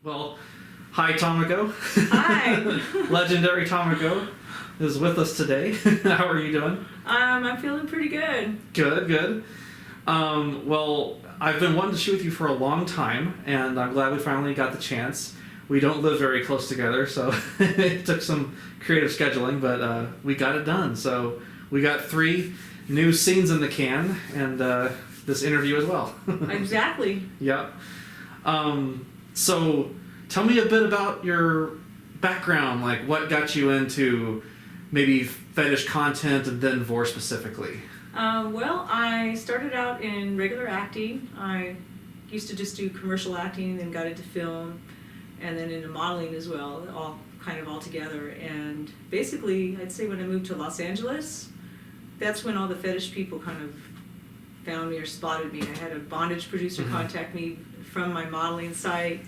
Well, hi Tomiko. Hi. Legendary Tomiko is with us today. How are you doing? I'm feeling pretty good. Good. Well, I've been wanting to shoot with you for a long time, and I'm glad we finally got the chance. We don't live very close together, so it took some creative scheduling, but we got it done. So we got 3 new scenes in the can, and this interview as well. Exactly. Yep. So tell me a bit about your background, like what got you into maybe fetish content and then Vore specifically. Well, I started out in regular acting. I used to just do commercial acting, then got into film, and then into modeling as well, all together. And basically, I'd say when I moved to Los Angeles, that's when all the fetish people kind of found me or spotted me. I had a bondage producer contact me from my modeling site,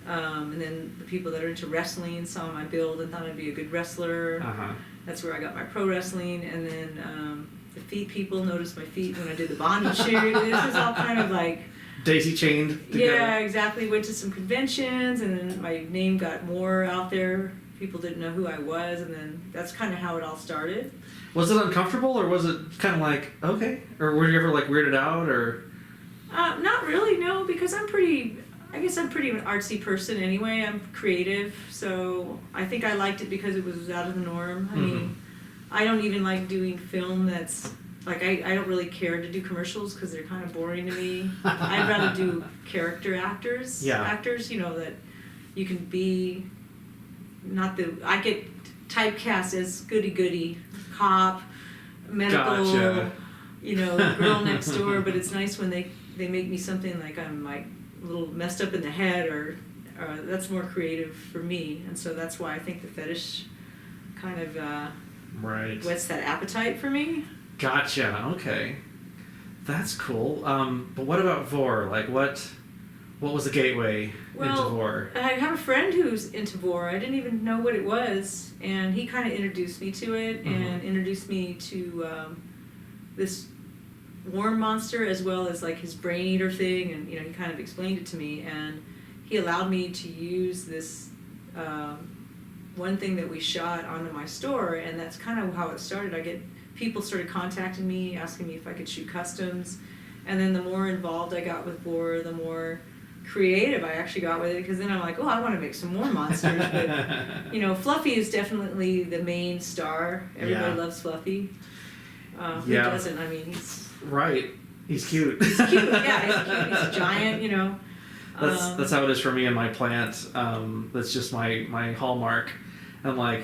and then the people that are into wrestling saw my build and thought I'd be a good wrestler. That's where I got my pro wrestling, and then the feet people noticed my feet when I did the bondage shoot. This is all kind of like daisy chained together. Yeah, exactly. Went to some conventions, and then my name got more out there. People didn't know who I was, and then that's kind of how it all started. Was it uncomfortable, or was it kind of like, okay? Or were you ever like weirded out, or? Not really, no, because I guess I'm pretty an artsy person anyway. I'm creative, so I think I liked it because it was out of the norm. I mean, I don't even like doing film that's, like, I don't really care to do commercials because they're kind of boring to me. I'd rather do character actors. Yeah. Actors, that you can be, I get typecast as goody-goody, cop, medical, Gotcha. Girl next door, but it's nice when they make me something like I'm like a little messed up in the head, or that's more creative for me, and so that's why I think the fetish kind of Right. whets that appetite for me. Gotcha. Okay, that's cool. But what about Vore? Like, what was the gateway into Vore? I have a friend who's into Vore. I didn't even know what it was, and he kind of introduced me to it, and introduced me to this worm monster, as well as like his brain eater thing, and he kind of explained it to me, and he allowed me to use this one thing that we shot onto my store, and that's kind of how it started. People started contacting me, asking me if I could shoot customs, and then the more involved I got with Vore, the more creative I actually got with it, because then I'm like, I want to make some more monsters. But Fluffy is definitely the main star. Everybody loves Fluffy. Who doesn't? I mean, he's right. He's cute. He's cute. Yeah, he's cute. He's a giant. That's how it is for me and my plant. That's just my hallmark. And like,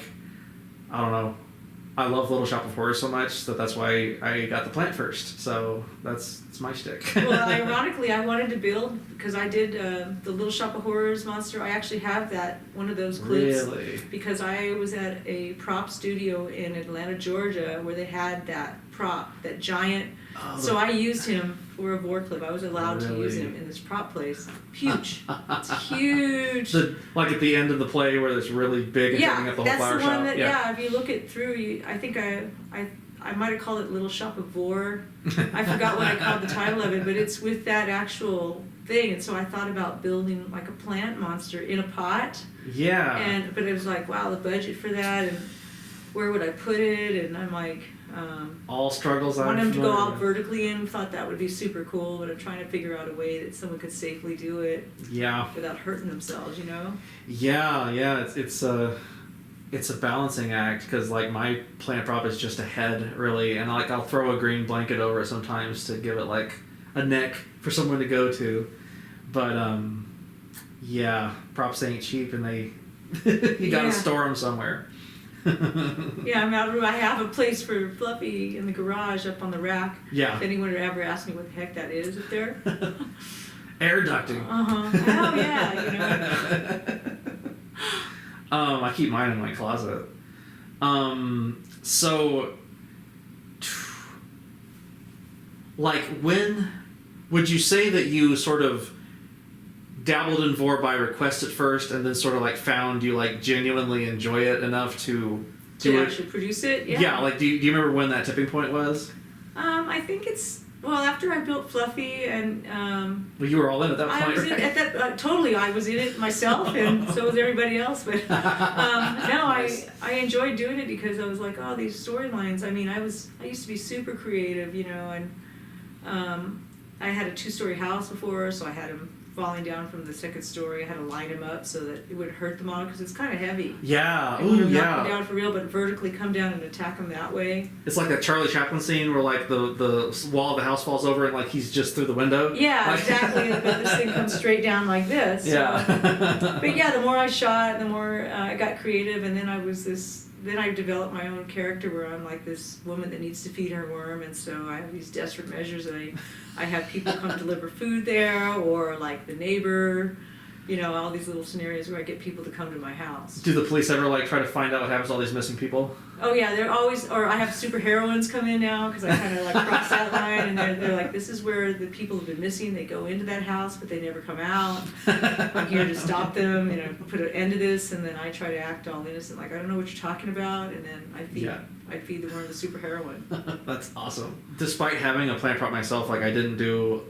I don't know, I love Little Shop of Horrors so much that's why I got the plant first. So it's my shtick. Well, ironically, I wanted to build, because I did the Little Shop of Horrors monster. I actually have one of those clips. Really? Because I was at a prop studio in Atlanta, Georgia, where they had that prop, that giant. So I used him for a Vore clip. I was allowed to use him in this prop place. Huge. It's huge. Like at the end of the play where it's really big and taking up the whole flower shop. That's the one that, if you look it through, I think I might have called it Little Shop of Vore. I forgot what I called the title of it, but it's with that actual thing. And so I thought about building like a plant monster in a pot. Yeah. But it was like, wow, the budget for that, and where would I put it? And I'm like, all struggles. I want him to go out vertically in. Thought that would be super cool, but I'm trying to figure out a way that someone could safely do it. Yeah. Without hurting themselves, Yeah. It's a balancing act, because like my plant prop is just a head really, and I'll throw a green blanket over it sometimes to give it like a neck for someone to go to. But props ain't cheap, and they you gotta store them somewhere. I have a place for Fluffy in the garage up on the rack. Yeah. If anyone would ever ask me what the heck that is up there. Air ducting. Oh yeah, I keep mine in my closet. So, like, when would you say that you sort of dabbled in Vore by request at first, and then sort of like found you like genuinely enjoy it enough to actually produce it? Yeah. Like, do you remember when that tipping point was? I think it's Well, after I built Fluffy and Well, you were all in at that point, I was right? at that totally. I was in it myself, and so was everybody else. But no, Nice. I enjoyed doing it because I was like, oh, these storylines. I mean, I used to be super creative, you know, and I had a 2-story house before, so I had him falling down from the 2nd story. I had to line him up so that it would hurt the model because it's kind of heavy. Yeah. It would Ooh, have knocked yeah. him down for real, but vertically come down and attack him that way. It's like that Charlie Chaplin scene where like the wall of the house falls over and like he's just through the window. Yeah, Like- exactly. But this thing comes straight down like this. So. Yeah. But yeah, the more I shot, the more I got creative, and then then I developed my own character where I'm like this woman that needs to feed her worm, and so I have these desperate measures that I have people come deliver food there, or like the neighbor, you know, all these little scenarios where I get people to come to my house. Do the police ever like try to find out what happens to all these missing people? Oh yeah, they're always, or I have super heroines come in now because I kind of like cross that line, and they're like, this is where the people have been missing. They go into that house, but they never come out. I'm here to stop them, you know, put an end to this, and then I try to act all innocent, like I don't know what you're talking about, and then I feed the worm the super heroine. That's awesome. Despite having a plant prop myself, like I didn't do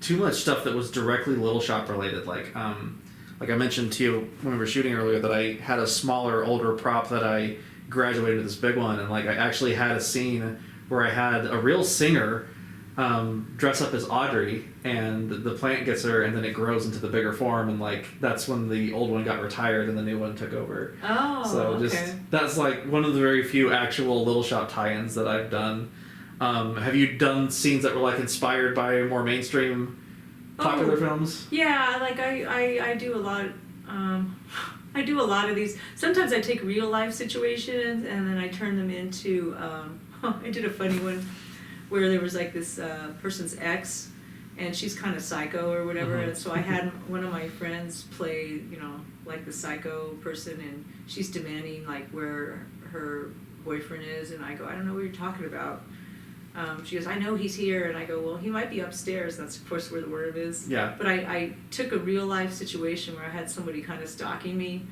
too much stuff that was directly Little Shop related. Like I mentioned to you when we were shooting earlier that I had a smaller, older prop that I graduated to this big one, and like I actually had a scene where I had a real singer dress up as Audrey, and the plant gets her, and then it grows into the bigger form, and like that's when the old one got retired and the new one took over. Oh, so just okay. that's like one of the very few actual Little Shop tie-ins that I've done. Have you done scenes that were like inspired by more mainstream popular films? Yeah, like I do a lot. I do a lot of these. Sometimes I take real life situations and then I turn them into. I did a funny one where there was like this person's ex, and she's kind of psycho or whatever. Mm-hmm. And so I had one of my friends play, you know, like the psycho person, and she's demanding like where her boyfriend is, and I go, I don't know what you're talking about. She goes, I know he's here, and I go, well, he might be upstairs. That's of course where the worm is. Yeah. But I took a real life situation where I had somebody kind of stalking me,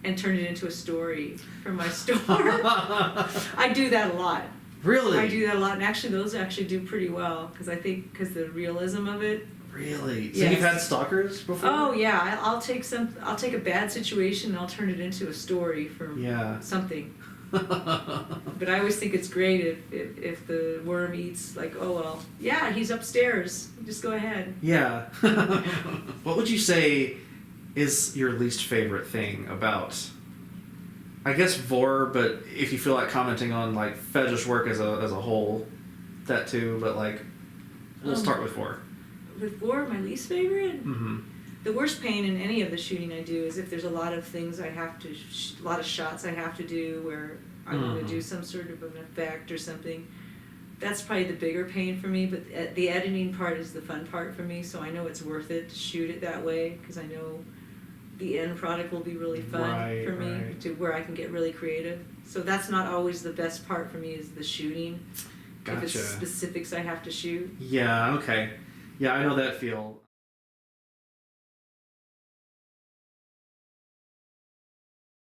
and turned it into a story from my store. I do that a lot. Really? I do that a lot, and actually those actually do pretty well because I think because the realism of it. Really? So Yes. you've had stalkers before? Oh yeah, I'll take a bad situation and I'll turn it into a story from something. But I always think it's great if the worm eats, like, oh well, yeah, he's upstairs. Just go ahead. Yeah. What would you say is your least favorite thing about, I guess, Vore, but if you feel like commenting on like Fetish work as a whole, that too, but like we'll start with Vore. With Vore, my least favorite? Mm-hmm. The worst pain in any of the shooting I do is if there's a lot of things I have to, a lot of shots I have to do where I want to do some sort of an effect or something. That's probably the bigger pain for me, but the editing part is the fun part for me, so I know it's worth it to shoot it that way because I know the end product will be really fun for me to where I can get really creative. So that's not always the best part for me is the shooting. Gotcha. If it's specifics I have to shoot. Yeah, okay. Yeah, I know that feel.